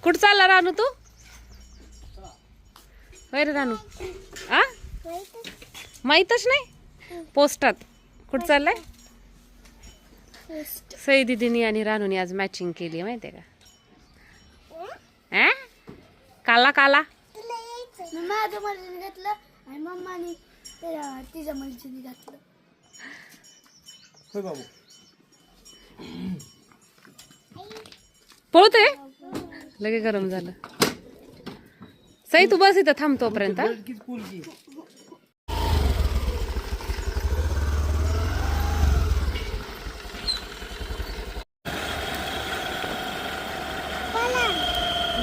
कुठं चालला रानू तू? होय रे रानू. आ माहीतच नाही. पोस्टात कुठं चाललाय? सई दीदीनी आणि रानूनी आज मॅचिंग केली माहितीये का? काला काला माझ्या मर्जीने घातलं आणि मम्माने तिच्या मर्जीने घातलं. होय बाबू. पळतोय लगे गरम झालं. सई तू बस इथं थांब तोपर्यंत.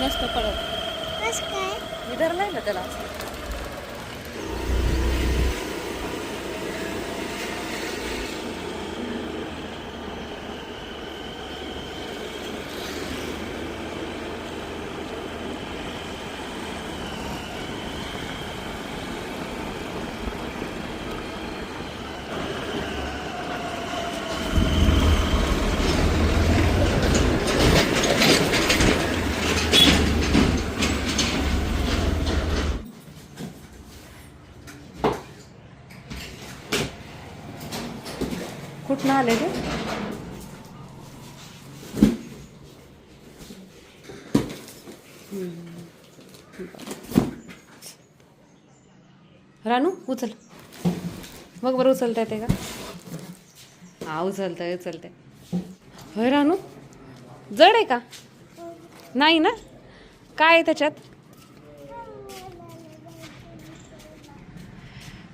नसतं पडत. मी धरलाय ना त्याला. कुठनं आले ते? रानू उचल मग बरं. उचलता येते का? हा उचलतंय उचलतंय. होय रानू जड आहे का? नाही ना. काय आहे त्याच्यात?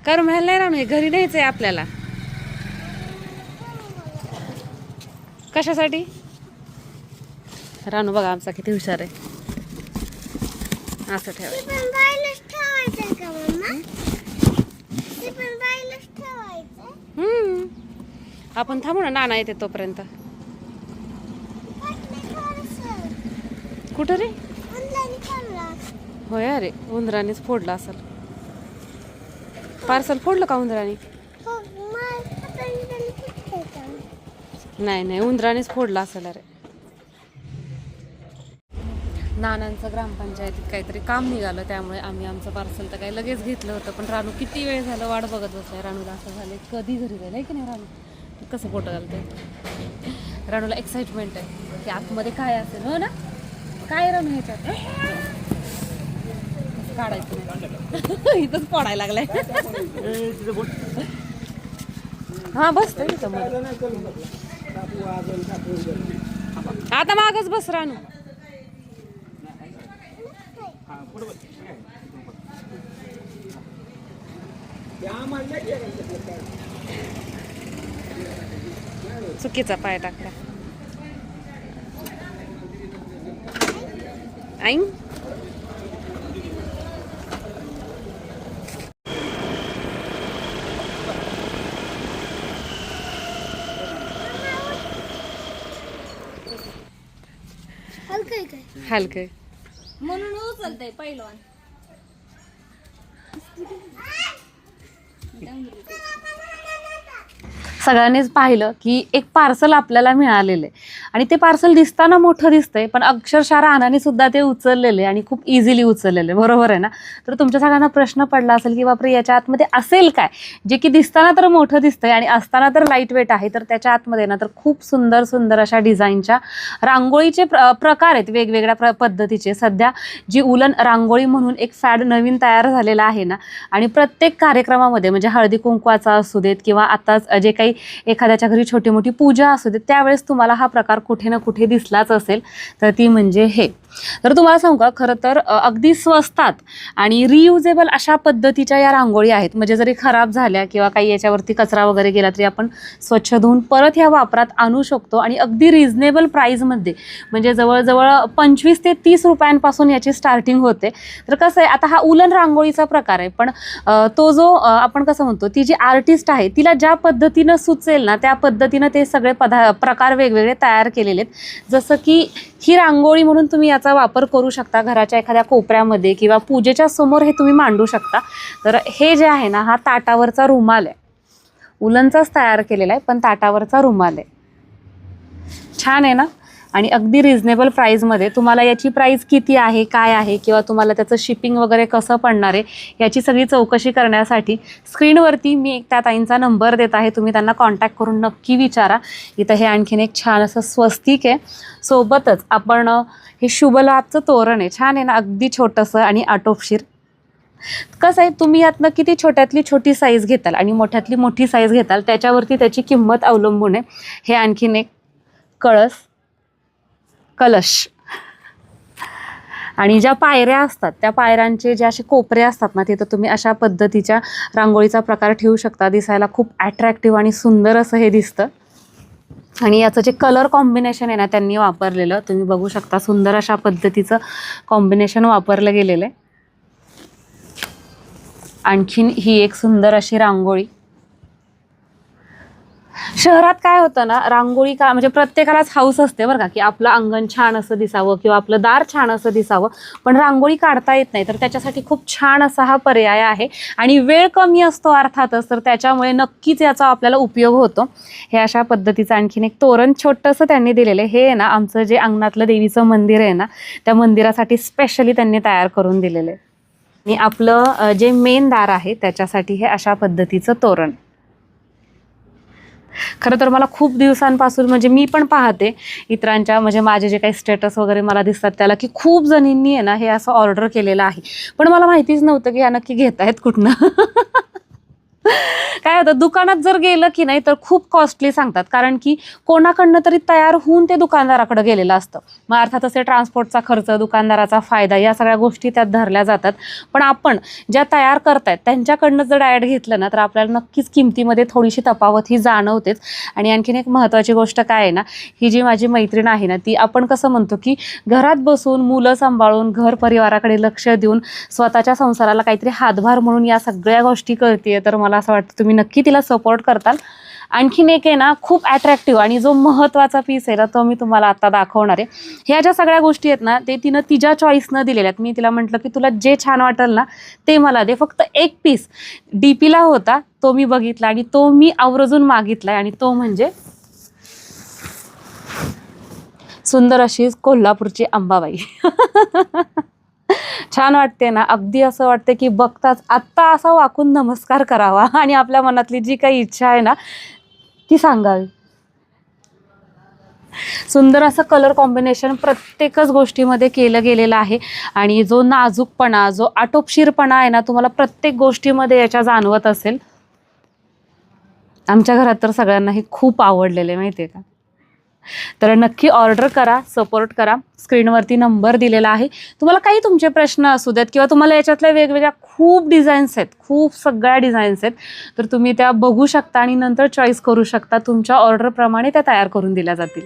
कर म्हणायला नाही रानू. हे घरी न्यायचंय आपल्याला. कशासाठी? रानू बघा आमचा किती हुशार आहे. असं ठेवायचं. आपण थांबू ना. नाना येते तोपर्यंत. कुठं रे? होय अरे उंदरानेच फोडलं असेल. पार्सल फोडलं का उंदराने? नाही नाही उंदरानेच फोडला असेल. अरे नानांचं ग्रामपंचायतीत काहीतरी काम निघालं त्यामुळे आम्ही आमचं पार्सल तर काही लगेच घेतलं होतं. पण रानू किती वेळ झालं वाट बघत बसलाय. रानूला असं झालंय कधी घरी जाईल की नाही. रानू कसं फोटो घालते. रानूला एक्साइटमेंट आहे की आतमध्ये काय असेल. हो ना. काय रानू ह्याच्यात काढायचं इथंच पडायला लागलाय. हा बस आता मागच बस रानू. चुकीचा पाय टाकला. आई हलकय म्हणून उचलतंय पहिलवान. सगळ्यांनीच पाहिलं की एक पार्सल आपल्याला मिळालेलं आहे आणि ते पार्सल दिसताना मोठं दिसतंय पण अक्षरशः रानाने सुद्धा ते उचललेले आणि खूप इझिली उचललेले. बरोबर आहे ना. तर तुमच्या सगळ्यांना प्रश्न पडला असेल की बापरे याच्या आतमध्ये असेल काय जे की दिसताना तर मोठं दिसतंय आणि असताना तर लाईट वेट आहे. तर त्याच्या आतमध्ये ना तर खूप सुंदर सुंदर अशा डिझाईनच्या रांगोळीचे प्रकार आहेत वेगवेगळ्या पद्धतीचे. सध्या जी उलन रांगोळी म्हणून एक फॅड नवीन तयार झालेला आहे ना आणि प्रत्येक कार्यक्रमामध्ये म्हणजे हळदी कुंकवाचा असू देत किंवा आता जे काही एखाद्याच्या घरी छोटी मोठी पूजा असू दे त्यावेळेस तुम्हाला हा प्रकार कुठे ना कुठे दिसलाच असेल. तर ती म्हणजे हे. तर तुम्हाला सांगू का खरं तर अगदी स्वस्तात आणि रियुजेबल अशा पद्धतीच्या या रांगोळी आहेत. म्हणजे जरी खराब झाल्या किंवा काही याच्यावरती कचरा वगैरे गेला तरी आपण स्वच्छ धुवून परत ह्या वापरात आणू शकतो आणि अगदी रिझनेबल प्राईजमध्ये म्हणजे जवळजवळ 25 ते 30 रुपयांपासून याची स्टार्टिंग होते. तर कसं आहे आता हा उलन रांगोळीचा प्रकार आहे पण तो जो आपण कसं म्हणतो ती जी आर्टिस्ट आहे तिला ज्या पद्धतीनं सुचेल ना त्या पद्धतीनं ते सगळे प्रकार वेगवेगळे तयार केलेले आहेत. जसं की ही रांगोळी म्हणून तुम्ही याचा वापर करू शकता घराच्या एखाद्या कोपऱ्यामध्ये किंवा पूजेच्या समोर हे तुम्ही मांडू शकता. तर हे जे आहे ना हा ताटावरचा रुमाल आहे. उलनचाच तयार केलेला आहे पण ताटावरचा रुमाल आहे. छान आहे ना. आणि अगदी रिझनेबल प्राईजमध्ये. तुम्हाला याची प्राईस किती आहे, काय आहे, किंवा तुम्हाला त्याचं शिपिंग वगैरे कसं पडणार आहे याची सगळी चौकशी करण्यासाठी स्क्रीनवरती मी त्या ताईंचा नंबर देत आहे. तुम्ही त्यांना कॉन्टॅक्ट करून नक्की विचारा. इथं हे आणखीन एक छान असं स्वस्तिक आहे. सोबतच आपण हे शुभलाभचं तोरण आहे. छान आहे ना, अगदी छोटंसं आणि आटोपशीर. कसं आहे, तुम्ही यातनं किती छोट्यातली छोटी साईज घेताल आणि मोठ्यातली मोठी साईज घेताल त्याच्यावरती त्याची किंमत अवलंबून आहे. हे आणखीन एक कलश. आणि ज्या पायऱ्या असतात त्या पायऱ्यांचे जे असे कोपरे असतात ना, तिथं तुम्ही अशा पद्धतीच्या रांगोळीचा प्रकार ठेवू शकता. दिसायला खूप ॲट्रॅक्टिव्ह आणि सुंदर असं हे दिसतं. आणि याचं जे कलर कॉम्बिनेशन आहे ना त्यांनी वापरलेलं, तुम्ही बघू शकता. सुंदर अशा पद्धतीचं कॉम्बिनेशन वापरलं गेलेलं आहे. आणखीन ही एक सुंदर अशी रांगोळी. शहरात काय होतं ना, रांगोळी का म्हणजे प्रत्येकालाच हाऊस असते बरं का, की आपलं अंगण छान असं दिसावं किंवा आपलं दार छान असं दिसावं, पण रांगोळी काढता येत नाही. तर त्याच्यासाठी खूप छान असा हा पर्याय आहे आणि वेळ कमी असतो अर्थातच, तर त्याच्यामुळे नक्कीच याचा आपल्याला उपयोग होतो. हे अशा पद्धतीचं आणखीन एक तोरण छोटंसं त्यांनी दिलेलं आहे. हे आहे ना आमचं जे अंगणातलं देवीचं मंदिर आहे ना, त्या मंदिरासाठी स्पेशली त्यांनी तयार करून दिलेलं आहे. आणि आपलं जे मेन दार आहे त्याच्यासाठी हे अशा पद्धतीचं तोरण. खरं तर मला खूप दिवसांपासून म्हणजे मी पण पाहते इतरांच्या म्हणजे माझे जे काही स्टेटस वगैरे मला दिसतात त्याला, की खूप जणींनी आहे ना हे असं ऑर्डर केलेलं आहे. पण मला माहितीच नव्हतं की ह्या नक्की घेत आहेत कुठनं. काय होतं, दुकानात जर गेलं की नाही तर खूप कॉस्टली सांगतात, कारण की कोणाकडनं तरी तयार होऊन ते दुकानदाराकडे गेलेलं असतं. मग अर्थातच ते ट्रान्सपोर्टचा खर्च, दुकानदाराचा फायदा, या सगळ्या गोष्टी त्यात धरल्या जातात. पण आपण ज्या तयार करतायत त्यांच्याकडनं जर डायरेक्ट घेतलं ना तर आपल्याला नक्कीच किमतीमध्ये थोडीशी तफावत ही जाणवतेच. आणि आणखीन एक महत्त्वाची गोष्ट काय आहे ना, ही जी माझी मैत्रीण आहे ना, ती आपण कसं म्हणतो की घरात बसून मुलं सांभाळून घर परिवाराकडे लक्ष देऊन स्वतःच्या संसाराला काहीतरी हातभार म्हणून या सगळ्या गोष्टी करते. तर मला असं वाटतं तुम्ही नक्की तिला सपोर्ट करताल. आणखीन एक आहे ना खूप ॲट्रॅक्टिव्ह आणि जो महत्त्वाचा पीस आहे ना तो मी तुम्हाला आता दाखवणार आहे. ह्या ज्या सगळ्या गोष्टी आहेत ना ते तिनं तिच्या चॉईसनं दिलेल्या आहेत. मी तिला म्हटलं की तुला जे छान वाटेल ना ते मला दे. फक्त एक पीस डीपीला होता तो मी बघितला आणि तो मी आवर्जून मागितलाय आणि तो म्हणजे सुंदर अशी कोल्हापूरची अंबाबाई. छान वाटते ना, अगदी असं वाटते की बघताच आत्ता असा वाकून नमस्कार करावा आणि आपल्या मनातली जी काही इच्छा आहे ना ती सांगावी. सुंदर असं कलर कॉम्बिनेशन प्रत्येकच गोष्टीमध्ये केलं गेलेलं आहे आणि जो नाजूकपणा, जो आटोपशीरपणा आहे ना तुम्हाला प्रत्येक गोष्टीमध्ये याच्या जाणवत असेल. आमच्या घरात तर सगळ्यांना हे खूप आवडलेलं आहे माहिती आहे का. तर नक्की ऑर्डर करा, सपोर्ट करा. स्क्रीनवरती नंबर दिलेला आहे. तुम्हाला काही तुमचे प्रश्न असू देत किंवा तुम्हाला याच्यातल्या वेगवेगळ्या खूप डिझाईन्स आहेत, खूप सगळ्या डिझाईन्स आहेत, तर तुम्ही त्या बघू शकता आणि नंतर चॉईस करू शकता. तुमच्या ऑर्डरप्रमाणे त्या तयार करून दिल्या जातील.